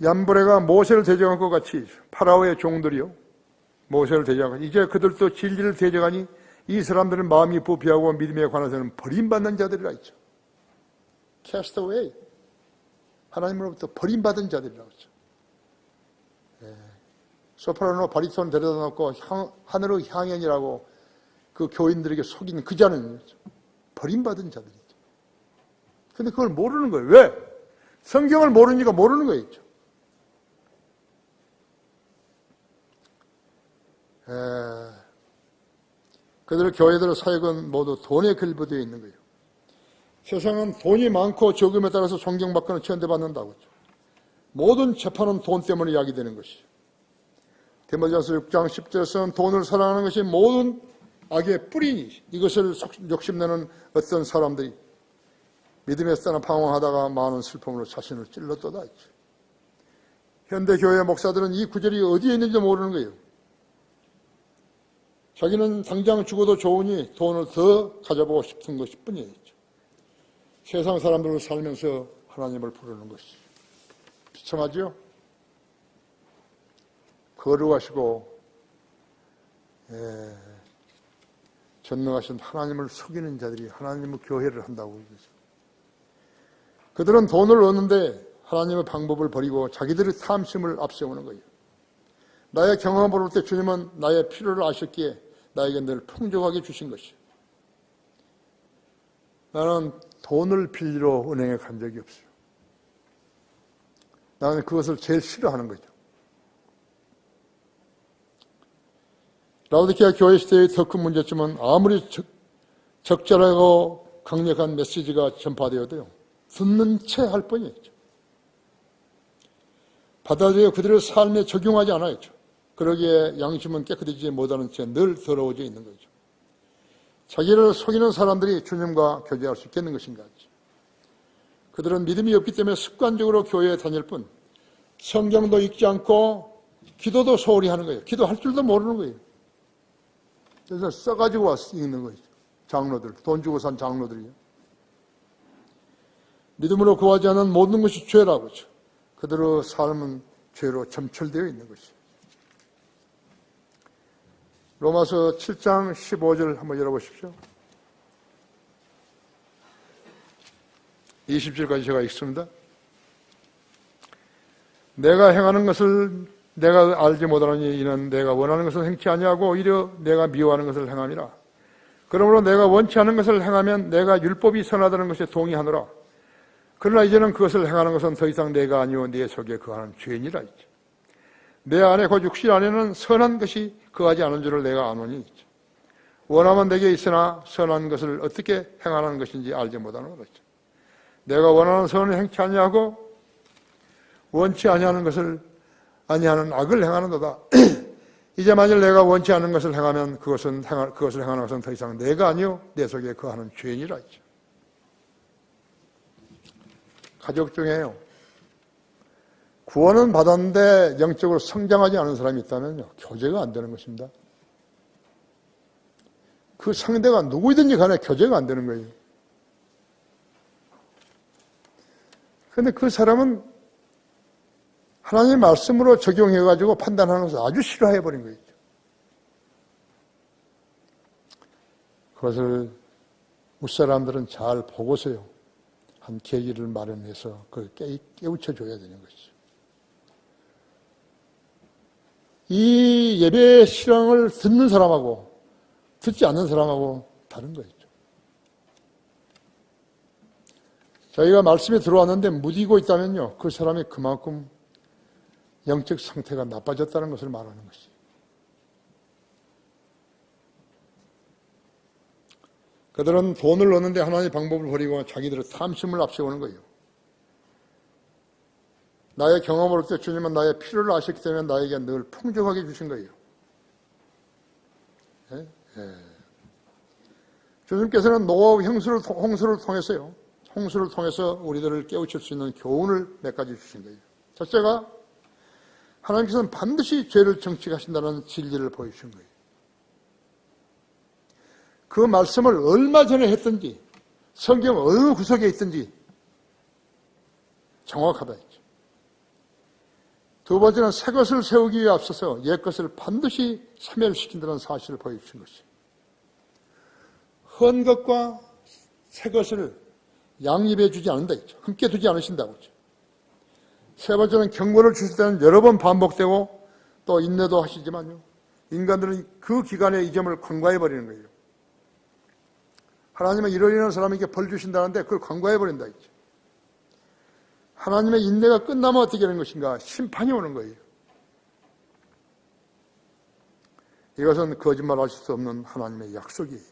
얀브레가 모세를 대적한 것 같이 파라오의 종들이요 모세를 대적하니 이제 그들도 진리를 대적하니 이 사람들은 마음이 부패하고 믿음에 관해서는 버림받는 자들이라 했죠. Cast away. 하나님으로부터 버림받은 자들이라고 했죠. 소프라노 바리톤 데려다 놓고 하늘의 향연이라고 그 교인들에게 속인 그 자는 버림받은 자들이죠. 근데 그걸 모르는 거예요. 왜? 성경을 모르니까 모르는 거였죠. 그들 교회들의 사역은 모두 돈에 결부되어 있는 거예요. 세상은 돈이 많고 적음에 따라서 존경받거나 천대받는다고 했죠. 모든 재판은 돈 때문에 야기되는 것이죠. 디모데전서 6장 10절에서는 돈을 사랑하는 것이 모든 악의 뿌리니 이것을 욕심내는 어떤 사람들이 믿음에서 떠나 방황하다가 많은 슬픔으로 자신을 찔렀도다 했죠. 현대 교회 목사들은 이 구절이 어디에 있는지 모르는 거예요. 자기는 당장 죽어도 좋으니 돈을 더 가져보고 싶은 것일 뿐이에요. 세상 사람들로 살면서 하나님을 부르는 것이 비참하죠? 거룩하시고 전능하신 하나님을 속이는 자들이 하나님의 교회를 한다고 그러죠. 그들은 돈을 얻는데 하나님의 방법을 버리고 자기들의 탐심을 앞세우는 거예요. 나의 경험을 볼 때 주님은 나의 필요를 아셨기에 나에게 늘 풍족하게 주신 것이에요. 나는 돈을 빌리러 은행에 간 적이 없어요. 나는 그것을 제일 싫어하는 거죠. 라오디케아 교회 시대의 더 큰 문제점은 아무리 적절하고 강력한 메시지가 전파되어도요. 듣는 채 할 뿐이었죠. 받아들여 그들의 삶에 적용하지 않아야죠. 그러기에 양심은 깨끗해지지 못하는 채 늘 더러워져 있는 거죠. 자기를 속이는 사람들이 주님과 교제할 수 있겠는 것인가? 그들은 믿음이 없기 때문에 습관적으로 교회에 다닐 뿐 성경도 읽지 않고 기도도 소홀히 하는 거예요. 기도할 줄도 모르는 거예요. 그래서 써가지고 와서 읽는 거죠. 장로들, 돈 주고 산 장로들이요. 믿음으로 구하지 않은 모든 것이 죄라고 하죠. 그들의 삶은 죄로 점철되어 있는 것이죠. 로마서 7장 15절 한번 열어보십시오. 20절까지 제가 읽습니다. 내가 행하는 것을 내가 알지 못하노니 이는 내가 원하는 것을 행치 아니하고 오히려 내가 미워하는 것을 행함이라. 그러므로 내가 원치 않은 것을 행하면 내가 율법이 선하다는 것에 동의하노라. 그러나 이제는 그것을 행하는 것은 더 이상 내가 아니오 내 속에 거하는 죄니라. 내 안에 곧 육신 안에는 선한 것이 거하지 않은 줄을 내가 아노니 원하면 내게 있으나 선한 것을 어떻게 행하는 것인지 알지 못하는 거죠. 내가 원하는 선을 행치 아니하고 원치 아니하는 것을 아니하는 악을 행하는도다. 이제 만일 내가 원치 않는 것을 행하면 그것을 행하는 것은 더 이상 내가 아니요 내 속에 거하는 죄인이라 했죠. 가족 중에요 구원은 받았는데 영적으로 성장하지 않은 사람이 있다면요, 교제가 안 되는 것입니다. 그 상대가 누구이든지 간에 교제가 안 되는 거예요. 그런데 그 사람은 하나님의 말씀으로 적용해가지고 판단하는 것을 아주 싫어해버린 거예요. 그것을 우리 사람들은 잘 보고서요, 한 계기를 마련해서 그걸 깨우쳐줘야 되는 것이죠. 이 예배 실황을 듣는 사람하고 듣지 않는 사람하고 다른 거죠. 저희가 말씀에 들어왔는데 무디고 있다면요, 그 사람이 그만큼 영적 상태가 나빠졌다는 것을 말하는 것이죠. 그들은 돈을 얻는데 하나님의 방법을 버리고 자기들의 탐심을 앞세우는 거예요. 나의 경험을 때 주님은 나의 필요를 아셨기 때문에 나에게 늘 풍족하게 주신 거예요. 예? 예. 주님께서는 노아의 홍수를 통해서요, 홍수를 통해서 우리들을 깨우칠 수 있는 교훈을 몇 가지 주신 거예요. 첫째가 하나님께서는 반드시 죄를 정직하신다는 진리를 보여주신 거예요. 그 말씀을 얼마 전에 했든지 성경 어느 구석에 있든지 정확하다 했죠. 두 번째는 새 것을 세우기 위해 앞서서 옛 것을 반드시 사멸시킨다는 사실을 보여주신 것이죠. 헌 것과 새 것을 양립해 주지 않는다 했죠. 함께 두지 않으신다고 했죠. 세 번째는 경고를 주실 때는 여러 번 반복되고 또 인내도 하시지만요, 인간들은 그 기간에 이 점을 간과해버리는 거예요. 하나님은 이러이러한 사람에게 벌 주신다는데 그걸 간과해버린다 했죠. 하나님의 인내가 끝나면 어떻게 되는 것인가? 심판이 오는 거예요. 이것은 거짓말할 수 없는 하나님의 약속이에요.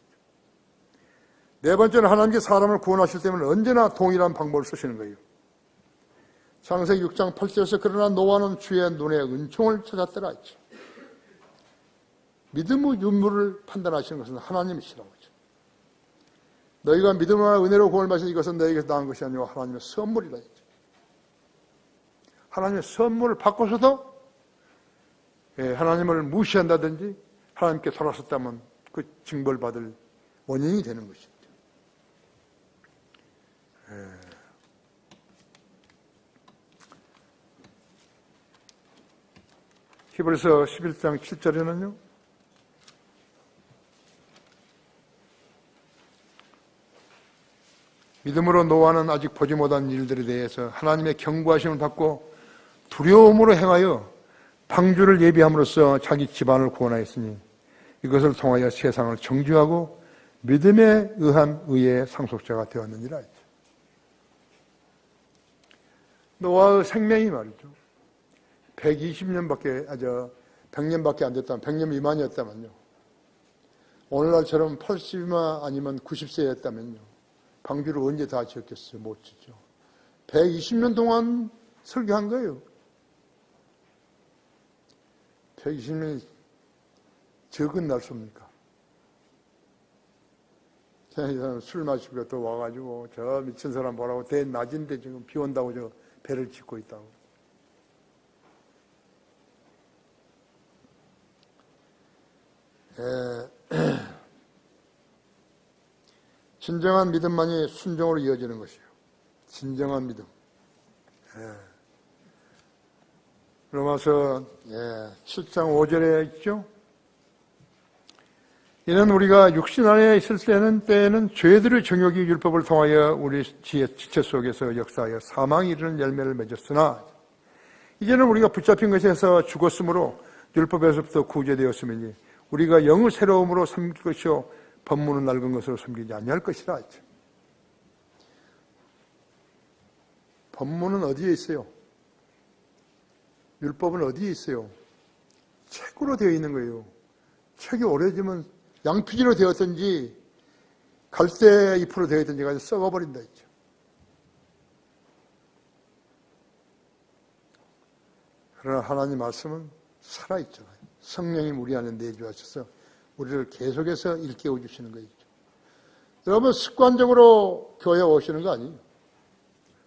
네 번째는 하나님께서 사람을 구원하실 때는 언제나 동일한 방법을 쓰시는 거예요. 창세기 6장 8절에서 그러나 노아는 주의 눈에 은총을 찾았더라 했죠. 믿음의 윤물을 판단하시는 것은 하나님이시라고 했죠. 너희가 믿음과 은혜로 구원을 받으신 이것은 너희에게서 나온 것이 아니고 하나님의 선물이라 했죠. 하나님의 선물을 받고서도 하나님을 무시한다든지 하나님께 돌아섰다면 그 징벌받을 원인이 되는 것이죠. 히브리서 11장 7절에는요, 믿음으로 노아는 아직 보지 못한 일들에 대해서 하나님의 경고하심을 받고 두려움으로 행하여 방주를 예비함으로써 자기 집안을 구원하였으니 이것을 통하여 세상을 정죄하고 믿음에 의한 의의 상속자가 되었느니라 했죠. 노아의 생명이 말이죠, 100년밖에 안 됐다면, 100년 미만이었다면요, 오늘날처럼 80이나 아니면 90세였다면요, 방주를 언제 다 지었겠어요? 못 짓죠. 120년 동안 설교한 거예요. 120년이 적은 날수입니까? 술 마시고 또 와가지고 저 미친 사람 보라고 대 낮인데 지금 비 온다고 저 배를 짓고 있다고. 진정한 믿음만이 순종으로 이어지는 것이에요. 진정한 믿음. 로마서 7장 5절에 있죠. 이는 우리가 육신 안에 있을 때는 죄들의 정욕이 율법을 통하여 우리 지체 속에서 역사하여 사망에 이르는 열매를 맺었으나 이제는 우리가 붙잡힌 것에서 죽었으므로 율법에서부터 구제되었으니 우리가 영의 새로움으로 섬길 것이요 법문은 낡은 것으로 섬기지 아니할 것이라 했죠. 법문은 어디에 있어요? 율법은 어디에 있어요? 책으로 되어 있는 거예요. 책이 오래지면 양피지로 되었든지 갈대 잎으로 되어 있든지 가지고 썩어버린다 했죠. 그러나 하나님 말씀은 살아있잖아요. 성령이 우리 안에 내주하셔서 우리를 계속해서 일깨워 주시는 거죠. 여러분 습관적으로 교회 오시는 거 아니에요.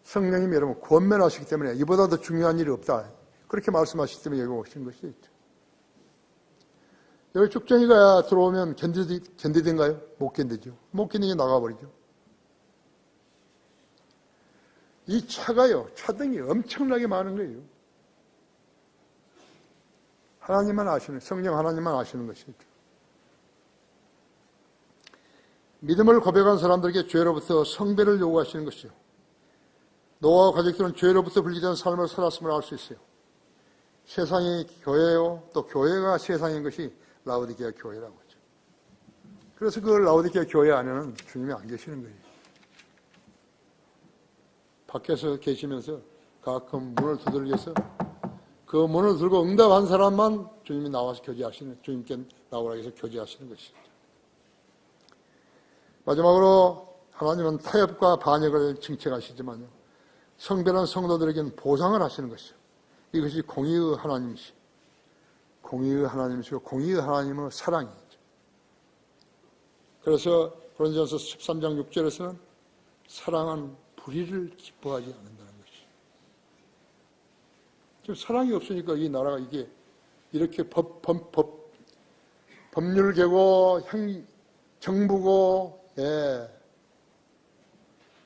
성령님이 여러분 권면하시기 때문에 이보다 더 중요한 일이 없다. 그렇게 말씀하시기 때문에 여기 오신 것이죠. 여기 쭉정이가 들어오면 견디든가요? 못 견디죠. 못 견디게 나가버리죠. 이 차가요, 차등이 엄청나게 많은 거예요. 하나님만 아시는, 성령 하나님만 아시는 것이죠. 믿음을 고백한 사람들에게 죄로부터 성배를 요구하시는 것이죠. 노아와 가족들은 죄로부터 분리된 삶을 살았음을 알 수 있어요. 세상이 교회요, 또 교회가 세상인 것이 라오디게아 교회라고 하죠. 그래서 그 라오디게아 교회 안에는 주님이 안 계시는 거예요. 밖에서 계시면서 가끔 문을 두들겨서 그 문을 들고 응답한 사람만 주님이 나와서 교제하시는, 주님께 나오라 해서 교제하시는 것이죠. 마지막으로 하나님은 타협과 반역을 증책하시지만요, 성별한 성도들에게는 보상을 하시는 것이죠. 이것이 공의의 하나님이시죠. 공의의 하나님이시고 공의의 하나님의 사랑이죠. 그래서 고린도전서 13장 6절에서는 사랑은 불의를 기뻐하지 않는다는 것이죠. 지금 사랑이 없으니까 이 나라가 이게 이렇게 법률계고 정부고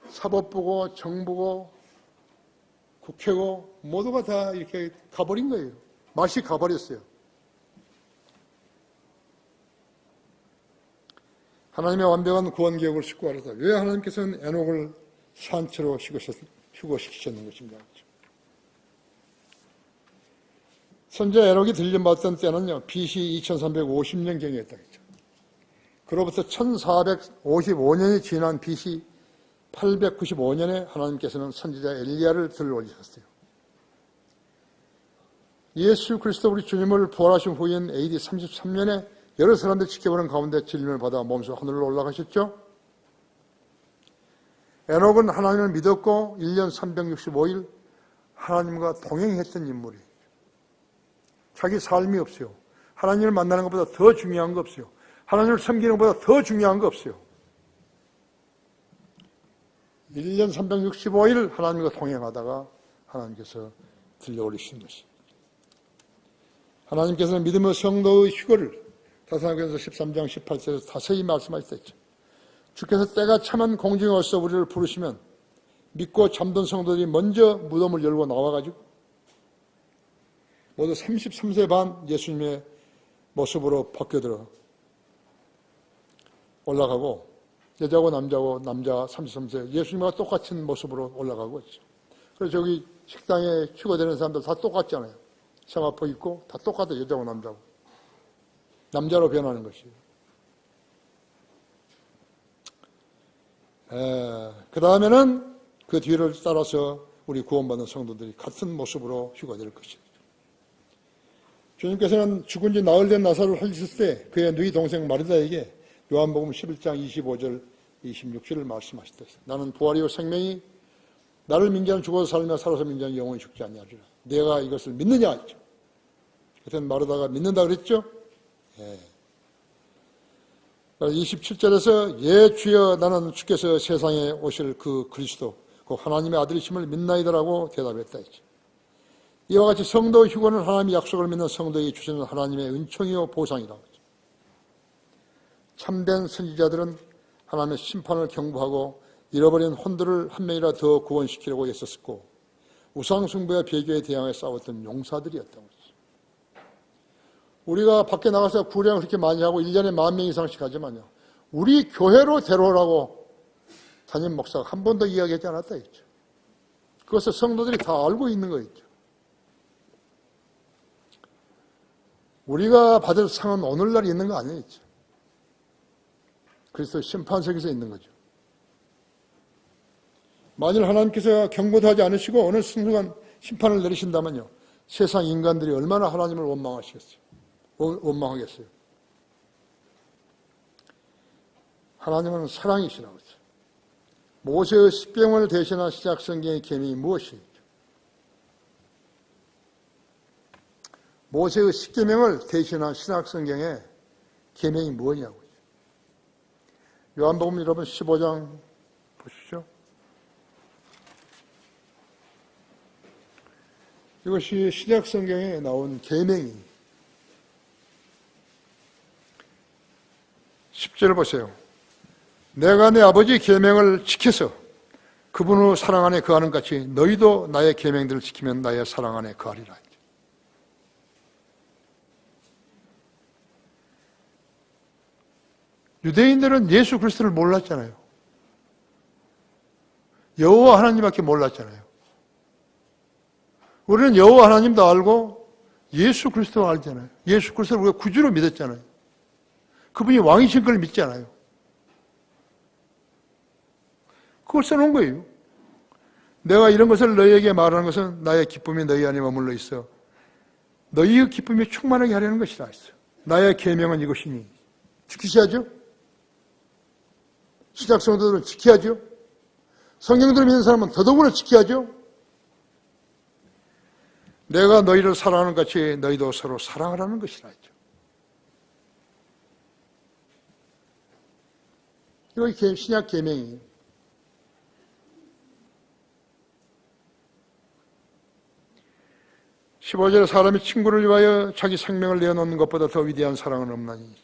사법부고 정부고 국회고 모두가 다 이렇게 가버린 거예요. 맛이 가버렸어요. 하나님의 완벽한 구원 계획을 숙고하려다 왜 하나님께서는 에녹을 산채로 휴거시키셨는 것입니다. 선제 에녹이 들림받던 때는요, BC 2350년경이었다 했죠. 그로부터 1455년이 지난 BC 895년에 하나님께서는 선지자 엘리야를 들어올리셨어요. 예수 그리스도 우리 주님을 부활하신 후인 AD 33년에 여러 사람들이 지켜보는 가운데 진림을 받아 몸소 하늘로 올라가셨죠. 에녹은 하나님을 믿었고 1년 365일 하나님과 동행했던 인물이에요. 자기 삶이 없어요. 하나님을 만나는 것보다 더 중요한 거 없어요. 하나님을 섬기는 것보다 더 중요한 거 없어요. 1년 365일 하나님과 동행하다가 하나님께서 들려올리신 것입니다. 하나님께서는 믿음의 성도의 휴거를 데살로니가서 13장 18절에서 자세히 말씀하셨죠. 주께서 때가 참은 공중에 어서 우리를 부르시면 믿고 잠든 성도들이 먼저 무덤을 열고 나와가지고 모두 33세 반 예수님의 모습으로 바뀌어들어 올라가고 여자고 남자고 남자 33세 예수님과 똑같은 모습으로 올라가고 있죠. 그래서 저기 식당에 휴거되는 사람들 다 똑같잖아요. 세마포 입고 다 똑같아요. 여자고 남자고. 남자로 변하는 것이에요. 그 다음에는 그 뒤를 따라서 우리 구원받은 성도들이 같은 모습으로 휴거될 것입니다. 주님께서는 죽은 지 나흘 된 나사로를 살리셨을 때 그의 누이 동생 마르다에게 요한복음 11장 25절 26절을 말씀하셨다. 나는 부활이요 생명이 나를 민자는 죽어서 살며 살아서 민자는 영원히 죽지 아니하리라. 내가 이것을 믿느냐 했죠. 그때는 마르다가 믿는다 그랬죠. 27절에서 예 주여 나는 주께서 세상에 오실 그 그리스도 그 하나님의 아들이심을 믿나이다라고 대답했다 했죠. 이와 같이 성도 휴거는 하나님의 약속을 믿는 성도에게 주시는 하나님의 은총이요 보상이라고 하죠. 참된 선지자들은 하나님의 심판을 경고하고 잃어버린 혼들을 한 명이라 더 구원시키려고 애썼고 우상숭배와 배교에 대항해 싸웠던 용사들이었다고 하죠. 우리가 밖에 나가서 구령을 그렇게 많이 하고 1년에 10,000명 이상씩 하지만요. 우리 교회로 데려오라고 담임 목사가 한 번도 이야기하지 않았다 했죠. 그것을 성도들이 다 알고 있는 거였죠. 우리가 받을 상은 오늘날 있는 거 아니겠죠. 그래서 심판석에서 있는 거죠. 만일 하나님께서 경고도 하지 않으시고 어느 순간 심판을 내리신다면요. 세상 인간들이 얼마나 하나님을 원망하겠어요. 하나님은 사랑이시라고 했어요. 모세의 십계명을 대신한 신약 성경의 계명이 무엇이죠? 모세의 십계명을 대신한 신약 성경의 계명이 뭐냐고요. 요한복음 여러분 15장 보십시오. 이것이 신약 성경에 나온 계명이 10절 보세요. 내가 내 아버지 계명을 지켜서 그분의 사랑 안에 거하는 같이 너희도 나의 계명들을 지키면 나의 사랑 안에 거하리라. 유대인들은 예수 그리스도를 몰랐잖아요. 여호와 하나님밖에 몰랐잖아요. 우리는 여호와 하나님도 알고 예수 그리스도 알잖아요. 예수 그리스도를 우리가 구주로 믿었잖아요. 그분이 왕이신 걸 믿잖아요. 그걸 써놓은 거예요. 내가 이런 것을 너희에게 말하는 것은 나의 기쁨이 너희 안에 머물러 있어 너희의 기쁨이 충만하게 하려는 것이다 했어. 나의 계명은 이것이니 지키셔야죠. 신약 성도들은 지켜야죠. 성경대로 믿는 사람은 더더구나 지켜야죠. 내가 너희를 사랑하는 것 같이 너희도 서로 사랑하라는 것이라 했죠. 이거 신약 계명이에요. (15절) 사람이 친구를 위하여 자기 생명을 내어놓는 것보다 더 위대한 사랑은 없나니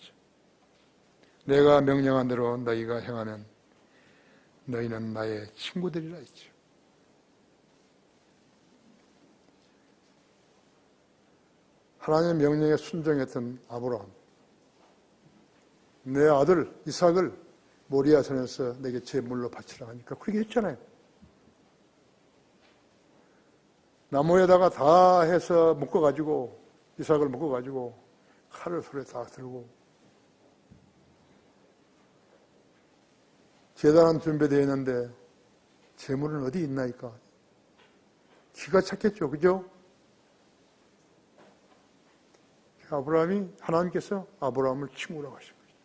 내가 명령한 대로 너희가 행하면 너희는 나의 친구들이라 했죠. 하나님의 명령에 순종했던 아브라함, 내 아들 이삭을 모리아산에서 내게 제물로 바치라 하니까 그렇게 했잖아요. 나무에다가 다 해서 묶어가지고 이삭을 묶어가지고 칼을 손에 다 들고 제단은 준비되어 있는데 제물은 어디 있나이까? 기가 찼겠죠, 그죠? 아브라함이 하나님께서 아브라함을 친구라고 하신 거죠.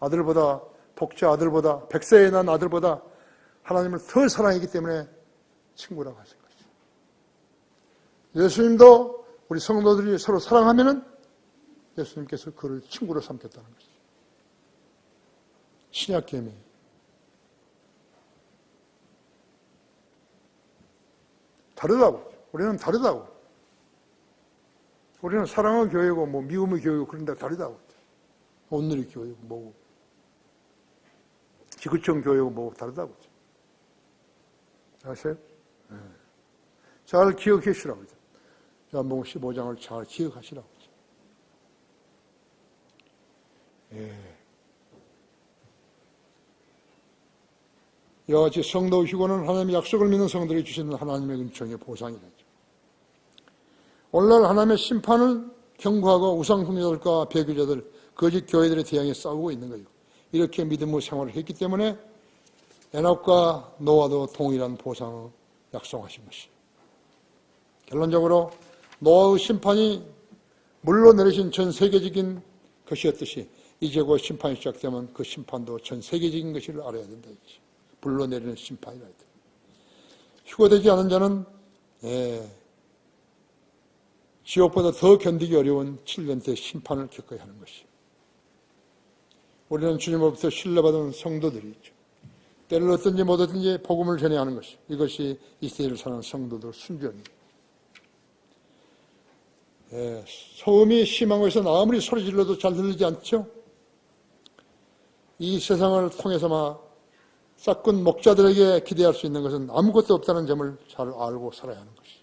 아들보다 독자 아들보다 100세에 난 아들보다 하나님을 더 사랑했기 때문에 친구라고 하신 거죠. 예수님도 우리 성도들이 서로 사랑하면은 예수님께서 그를 친구로 삼겠다는 것이죠. 신약 계명. 다르다고. 우리는 다르다고. 우리는 사랑의 교회고 뭐 미움의 교회고 그런데 다르다고. 온누리 교회고 뭐고 지구촌 교회고 뭐고 다르다고. 아세요? 네. 잘 기억하시라고. 요한복음 15장을 잘 기억하시라고. 예. 이와 같이 성도 휴거는 하나님의 약속을 믿는 성도들이 주시는 하나님의 은총의 보상이라죠. 오늘날 하나님의 심판을 경고하고 우상숭배자들과 배교자들, 거짓 교회들에 대항해 싸우고 있는 거예요. 이렇게 믿음의 생활을 했기 때문에 에녹과 노아도 동일한 보상을 약속하신 것이에요. 결론적으로 노아의 심판이 물로 내리신 전 세계적인 것이었듯이 이제 곧 심판이 시작되면 그 심판도 전 세계적인 것을 알아야 된다. 불로 내리는 심판이라 했다. 휴거되지 않은 자는 지옥보다 더 견디기 어려운 7년대 심판을 겪어야 하는 것이에요. 우리는 주님으로부터 신뢰받은 성도들이 있죠. 때를 얻든지 못 얻든지 복음을 전해야 하는 것이 이것이 이 세대를 사는 성도들 순전입니다. 소음이 심한 곳에서는 아무리 소리 질러도 잘 들리지 않죠? 이 세상을 통해서만 싹군 목자들에게 기대할 수 있는 것은 아무것도 없다는 점을 잘 알고 살아야 하는 것이죠.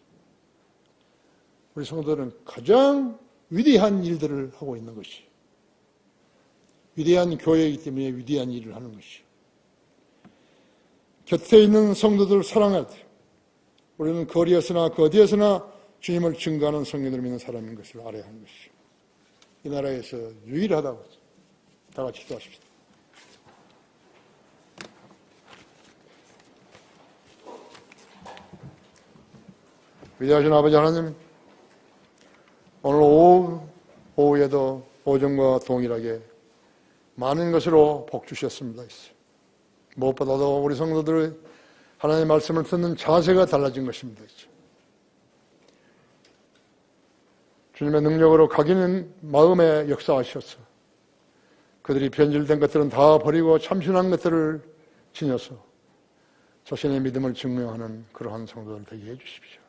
우리 성도들은 가장 위대한 일들을 하고 있는 것이에요. 위대한 교회이기 때문에 위대한 일을 하는 것이에요. 곁에 있는 성도들을 사랑해야 돼요. 우리는 거리에서나 그 어디에서나 주님을 증거하는 성령들을 믿는 사람인 것을 알아야 하는 것이죠. 이 나라에서 유일하다고 다 같이 기도하십시다. 위대하신 아버지 하나님, 오늘 오후에도 오전과 동일하게 많은 것으로 복 주셨습니다. 무엇보다도 우리 성도들의 하나님의 말씀을 듣는 자세가 달라진 것입니다. 주님의 능력으로 각인은 마음에 역사하셔서 그들이 변질된 것들은 다 버리고 참신한 것들을 지녀서 자신의 믿음을 증명하는 그러한 성도들 되게 해주십시오.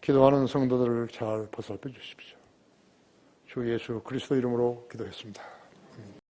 기도하는 성도들을 잘 보살펴 주십시오. 주 예수 그리스도 이름으로 기도했습니다.